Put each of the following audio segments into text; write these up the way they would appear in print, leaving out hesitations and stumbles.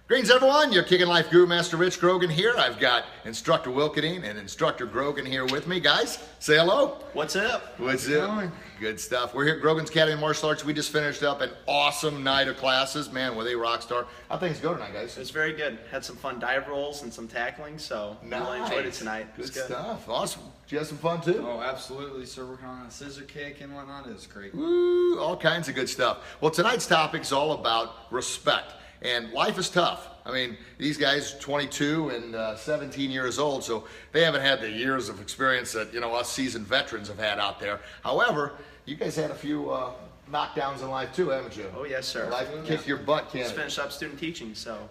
Greetings everyone, your Kicking Life Guru Master Rich Grogan here. I've got Instructor Wilkedine and Instructor Grogan here with me. Guys, say hello. What's up? What's up? Good stuff. We're here at Grogan's Academy of Martial Arts. We just finished up an awesome night of classes. Man, were they rock star. How things go tonight, guys? It was very good. Had some fun dive rolls and some tackling, so really enjoyed it tonight. It was Good stuff. Awesome. Did you have some fun too? Oh, absolutely, sir. Working on a scissor kick and whatnot. It was great. Woo, all kinds of good stuff. Well, tonight's topic is all about respect. And life is tough. I mean, these guys, 22 and 17 years old, so they haven't had the years of experience that, us seasoned veterans have had out there. However, you guys had a few knockdowns in life too, haven't you? Oh, yes, sir. Life kicked your butt, can't Just it? finished up student teaching, so.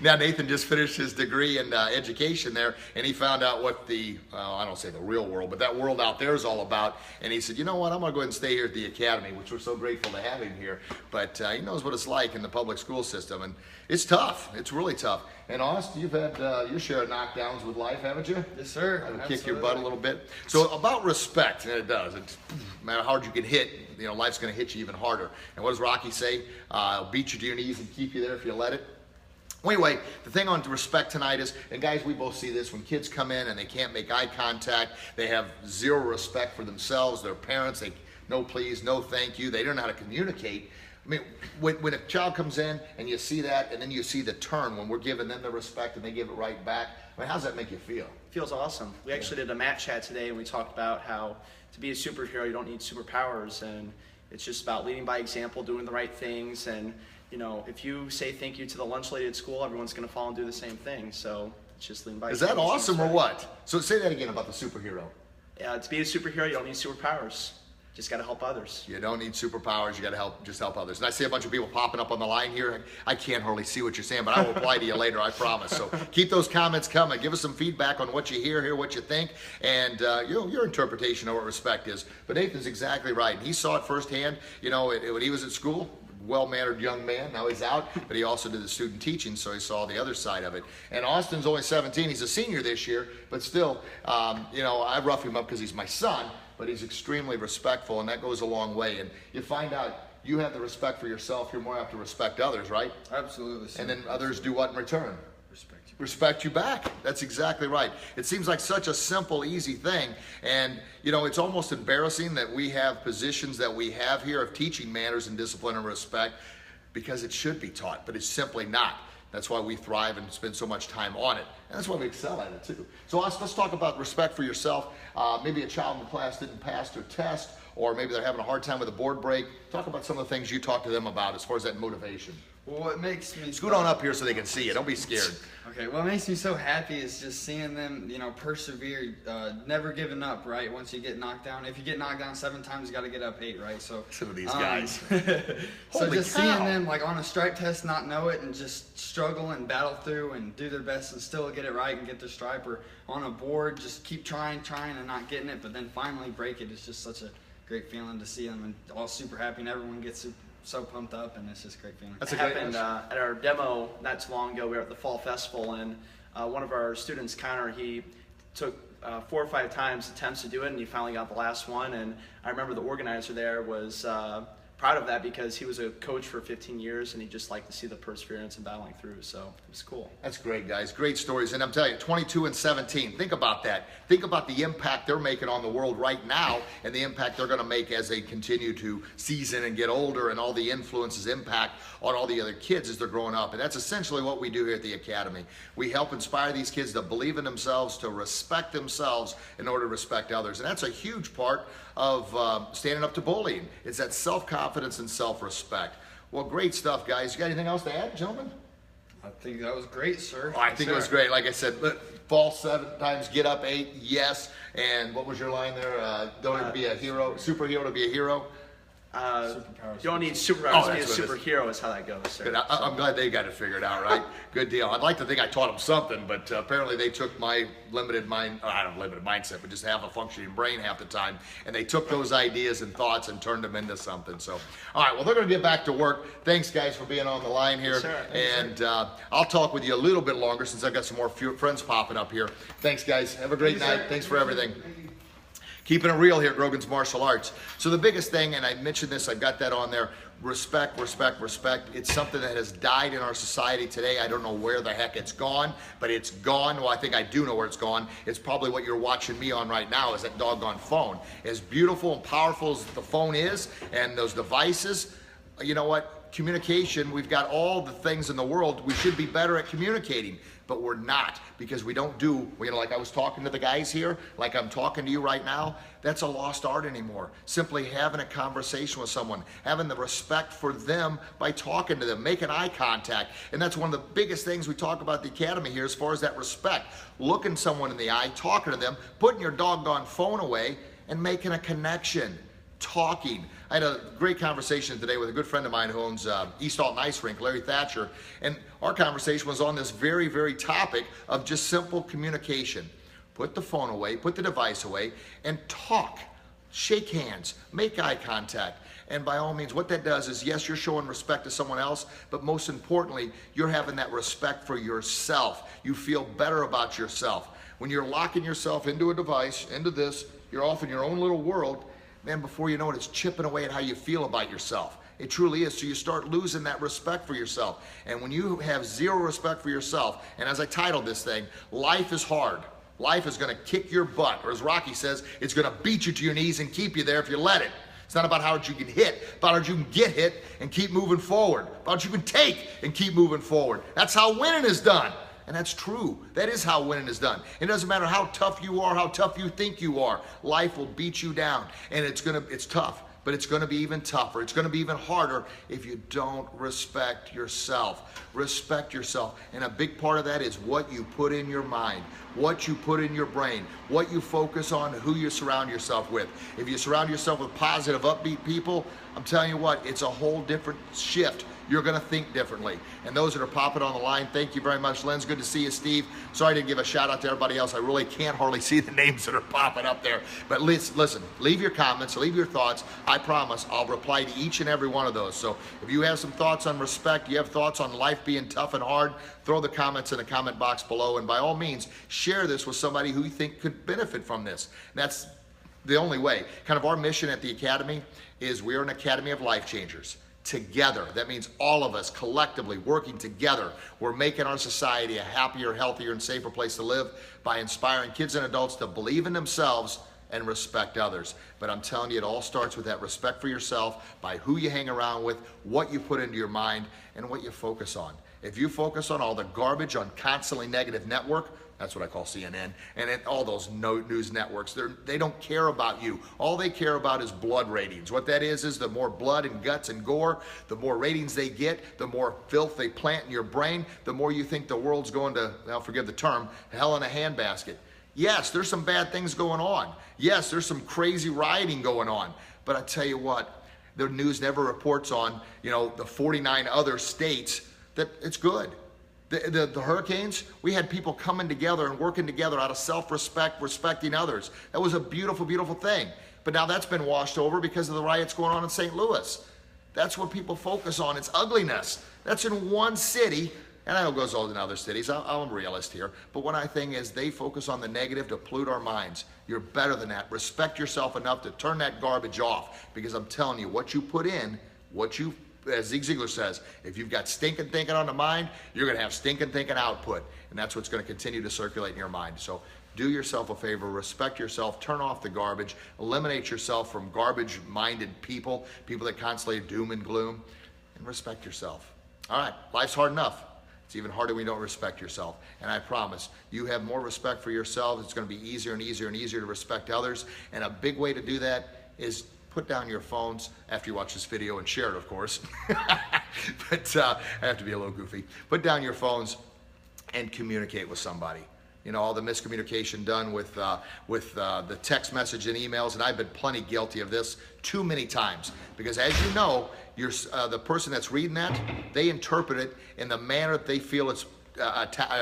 Now, Nathan just finished his degree in education there, and he found out what the, I don't say the real world, but that world out there is all about. And he said, you know what, I'm going to go ahead and stay here at the academy, which we're so grateful to have him here. But he knows what it's like in the public school system, and it's tough. It's really tough. And Austin, you've had your share of knockdowns with life, haven't you? Yes, sir. I've kicked your butt a little bit. So about respect, and it does. It's, no matter how hard you can hit, life's going to hit you even harder. And what does Rocky say? I'll beat you to your knees and keep you there if you let it. Well, anyway, the thing on respect tonight is, and guys, we both see this, when kids come in and they can't make eye contact, they have zero respect for themselves, their parents, they no please, no thank you, they don't know how to communicate. I mean, when a child comes in and you see that, and then you see the turn when we're giving them the respect and they give it right back, I mean, how does that make you feel? It feels awesome. We actually did a mat chat today, and we talked about how to be a superhero, you don't need superpowers, and it's just about leading by example, doing the right things, and if you say thank you to the lunch lady at school, everyone's going to follow and do the same thing. So it's just leading by example. Is that awesome or what? So say that again about the superhero. To be a superhero, you don't need superpowers. Just got to help others. You don't need superpowers. You got to just help others. And I see a bunch of people popping up on the line here. I can't hardly see what you're saying, but I will reply to you later, I promise. So keep those comments coming. Give us some feedback on what you hear what you think, and your interpretation of what respect is. But Nathan's exactly right. And he saw it firsthand. When he was at school, well-mannered young man. Now he's out, but he also did the student teaching, so he saw the other side of it. And Austin's only 17. He's a senior this year, but still, I rough him up because he's my son, but he's extremely respectful, and that goes a long way. And you find out you have the respect for yourself, you're more apt to respect others, right? Absolutely, sir. And then others do what in return? Respect you. Respect you back. That's exactly right. It seems like such a simple, easy thing. And, it's almost embarrassing that we have positions that we have here of teaching manners and discipline and respect, because it should be taught, but it's simply not. That's why we thrive and spend so much time on it. And that's why we excel at it too. So let's talk about respect for yourself. Maybe a child in the class didn't pass their test, or maybe they're having a hard time with a board break. Talk about some of the things you talk to them about as far as that motivation. Well, what makes me... Scoot on up here so they can see you. Don't be scared. Okay, what makes me so happy is just seeing them, persevere, never giving up, right? Once you get knocked down. If you get knocked down 7 times, you got to get up 8, right? So some of these guys. So just seeing them, on a stripe test, not know it, and just struggle and battle through and do their best and still get it right and get their stripe, or on a board, just keep trying and not getting it, but then finally break it. It's just such a great feeling to see them and all super happy, and everyone gets so pumped up, and it's just a great feeling. It happened at our demo not too long ago. We were at the Fall Festival, and one of our students, Connor, he took 4 or 5 times attempts to do it, and he finally got the last one. And I remember the organizer there was proud of that, because he was a coach for 15 years, and he just liked to see the perseverance and battling through. So it was cool. That's great, guys. Great stories. And I'm telling you, 22 and 17, think about that. Think about the impact they're making on the world right now, and the impact they're going to make as they continue to season and get older, and all the influences impact on all the other kids as they're growing up. And that's essentially what we do here at the Academy. We help inspire these kids to believe in themselves, to respect themselves in order to respect others. And that's a huge part of standing up to bullying. It's that self-confidence and self-respect. Well, great stuff, guys. You got anything else to add, gentlemen? I think that was great, sir. I think it was great. Like I said, fall 7 times, get up 8, yes. And what was your line there? Don't be a hero, superhero to be a hero. You don't need superpowers to be a superhero, is how that goes, sir. Good. I'm glad they got it figured out, right? Good deal. I'd like to think I taught them something, but apparently they took my limited mindset, but just have a functioning brain half the time, and they took those ideas and thoughts and turned them into something. So, all right, well, they're going to get back to work. Thanks, guys, for being on the line here. Yes, sir. And I'll talk with you a little bit longer since I've got some more friends popping up here. Thanks, guys. Have a great night. Thanks for everything. Keeping it real here, Grogan's Martial Arts. So the biggest thing, and I mentioned this, I've got that on there, respect, respect, respect. It's something that has died in our society today. I don't know where the heck it's gone, but it's gone. Well, I think I do know where it's gone. It's probably what you're watching me on right now, is that doggone phone. As beautiful and powerful as the phone is, and those devices, you know what? Communication, we've got all the things in the world. We should be better at communicating, but we're not, because we don't do, you know, like I was talking to the guys here, like I'm talking to you right now. That's a lost art anymore. Simply having a conversation with someone, having the respect for them by talking to them, making eye contact. And that's one of the biggest things we talk about at the Academy here, as far as that respect. Looking someone in the eye, talking to them, putting your doggone phone away, and making a connection. Talking. I had a great conversation today with a good friend of mine who owns East Alton Ice Rink, Larry Thatcher, and our conversation was on this very, very topic of just simple communication. Put the phone away, put the device away, and talk. Shake hands, make eye contact. And by all means, what that does is, yes, you're showing respect to someone else, but most importantly, you're having that respect for yourself. You feel better about yourself. When you're locking yourself into a device, into this, you're off in your own little world. Man, before you know it, it's chipping away at how you feel about yourself. It truly is. So you start losing that respect for yourself. And when you have zero respect for yourself, and as I titled this thing, life is hard. Life is going to kick your butt, or as Rocky says, it's going to beat you to your knees and keep you there if you let it. It's not about how hard you can hit, about how hard you can get hit and keep moving forward, about what you can take and keep moving forward. That's how winning is done. And that's true. That is how winning is done. It doesn't matter how tough you are, how tough you think you are. Life will beat you down. And it's tough, but it's gonna be even tougher. It's gonna be even harder if you don't respect yourself. Respect yourself. And a big part of that is what you put in your mind, what you put in your brain, what you focus on, who you surround yourself with. If you surround yourself with positive, upbeat people, I'm telling you what, it's a whole different shift. You're going to think differently. And those that are popping on the line, thank you very much. Len's, good to see you, Steve. Sorry to give a shout out to everybody else. I really can't hardly see the names that are popping up there. But listen, leave your comments, leave your thoughts. I promise I'll reply to each and every one of those. So if you have some thoughts on respect, you have thoughts on life being tough and hard, throw the comments in the comment box below. And by all means, share this with somebody who you think could benefit from this. And that's the only way. Kind of our mission at the Academy is we're an Academy of Life Changers. Together. That means all of us collectively working together. We're making our society a happier, healthier, and safer place to live by inspiring kids and adults to believe in themselves and respect others. But I'm telling you, it all starts with that respect for yourself, by who you hang around with, what you put into your mind, and what you focus on. If you focus on all the garbage on constantly negative network, that's what I call CNN, and all those news networks, they don't care about you. All they care about is blood ratings. What that is the more blood and guts and gore, the more ratings they get, the more filth they plant in your brain, the more you think the world's going to, I'll forgive the term, hell in a handbasket. Yes, there's some bad things going on. Yes, there's some crazy rioting going on. But I tell you what, the news never reports on, the 49 other states that it's good. The hurricanes, we had people coming together and working together out of self-respect, respecting others. That was a beautiful, beautiful thing. But now that's been washed over because of the riots going on in St. Louis. That's what people focus on. It's ugliness. That's in one city, and I know it goes on in other cities. I'm a realist here. But one thing is they focus on the negative to pollute our minds. You're better than that. Respect yourself enough to turn that garbage off, because I'm telling you, what you put in, as Zig Ziglar says, if you've got stinking thinking on the mind, you're going to have stinking thinking output. And that's what's going to continue to circulate in your mind. So do yourself a favor, respect yourself, turn off the garbage, eliminate yourself from garbage-minded people that constantly doom and gloom, and respect yourself. All right, life's hard enough. It's even harder when you don't respect yourself. And I promise, you have more respect for yourself, it's going to be easier and easier and easier to respect others. And a big way to do that is put down your phones after you watch this video and share it, of course. But I have to be a little goofy. Put down your phones and communicate with somebody. All the miscommunication done with the text message and emails, and I've been plenty guilty of this too many times. Because as you know, the person that's reading that, they interpret it in the manner that they feel it's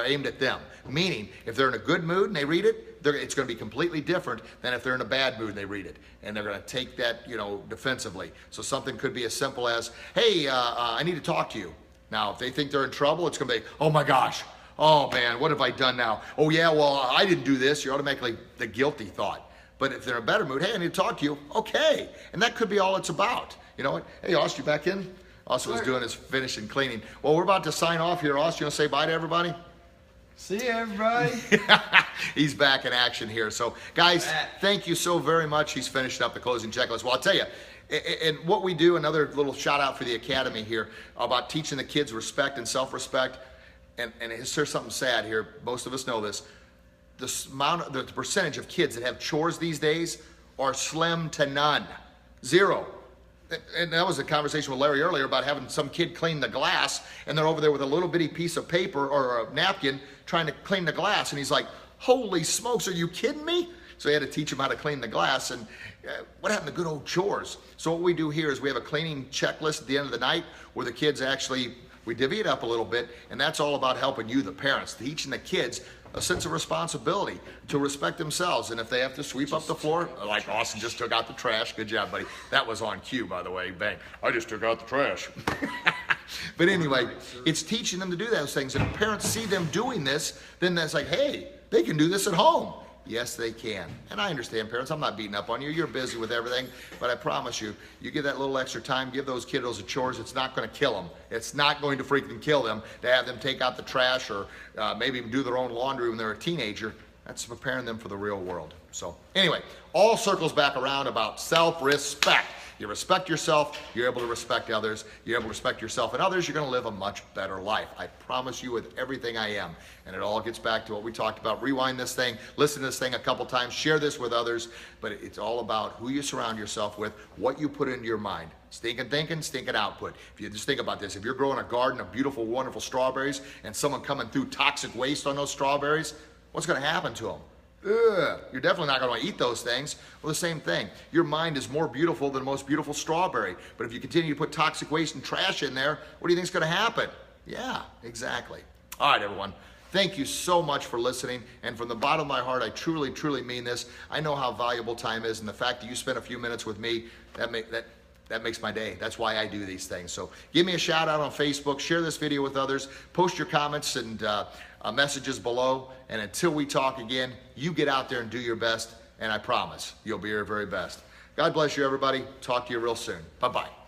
aimed at them. Meaning, if they're in a good mood and they read it, it's going to be completely different than if they're in a bad mood and they read it. And they're going to take that, defensively. So something could be as simple as, hey, I need to talk to you. Now, if they think they're in trouble, it's going to be, oh my gosh, oh man, what have I done now? Oh yeah, well, I didn't do this. You're automatically the guilty thought. But if they're in a better mood, hey, I need to talk to you. Okay. And that could be all it's about. You know what? Hey, Austin, you back in? Austin was doing his finishing cleaning. Well, we're about to sign off here. Austin, you want to say bye to everybody? See you, everybody. He's back in action here. So, guys, thank you so very much. He's finishing up the closing checklist. Well, I'll tell you, and what we do, another little shout out for the Academy here about teaching the kids respect and self-respect. And here's something sad here. Most of us know this. The percentage of kids that have chores these days are slim to none. Zero. And that was a conversation with Larry earlier about having some kid clean the glass, and they're over there with a little bitty piece of paper or a napkin trying to clean the glass. And he's like, holy smokes, are you kidding me? So he had to teach him how to clean the glass. And what happened to good old chores? So what we do here is we have a cleaning checklist at the end of the night where the kids actually, we divvy it up a little bit, and that's all about helping you, the parents, teaching the kids a sense of responsibility to respect themselves. And if they have to sweep up the floor, like Austin just took out the trash. Good job, buddy. That was on cue, by the way. Bang. I just took out the trash. But anyway, it's teaching them to do those things. And if parents see them doing this, then that's like, hey, they can do this at home. Yes, they can. And I understand, parents, I'm not beating up on you. You're busy with everything. But I promise you, you give that little extra time, give those kiddos a chores, it's not going to kill them. It's not going to freaking kill them to have them take out the trash or maybe do their own laundry when they're a teenager. That's preparing them for the real world. So anyway, all circles back around about self-respect. You respect yourself, you're able to respect others. You're able to respect yourself and others, you're going to live a much better life. I promise you with everything I am. And it all gets back to what we talked about. Rewind this thing, listen to this thing a couple times, share this with others. But it's all about who you surround yourself with, what you put into your mind. Stinking thinking, stinking output. If you just think about this, if you're growing a garden of beautiful, wonderful strawberries and someone coming through toxic waste on those strawberries, what's going to happen to them? Ugh, you're definitely not going to eat those things. Well, the same thing. Your mind is more beautiful than the most beautiful strawberry. But if you continue to put toxic waste and trash in there, what do you think is going to happen? Yeah, exactly. All right, everyone. Thank you so much for listening. And from the bottom of my heart, I truly, truly mean this. I know how valuable time is, and the fact that you spent a few minutes with me, that makes my day. That's why I do these things. So give me a shout out on Facebook. Share this video with others. Post your comments and messages below. And until we talk again, you get out there and do your best. And I promise you'll be your very best. God bless you, everybody. Talk to you real soon. Bye-bye.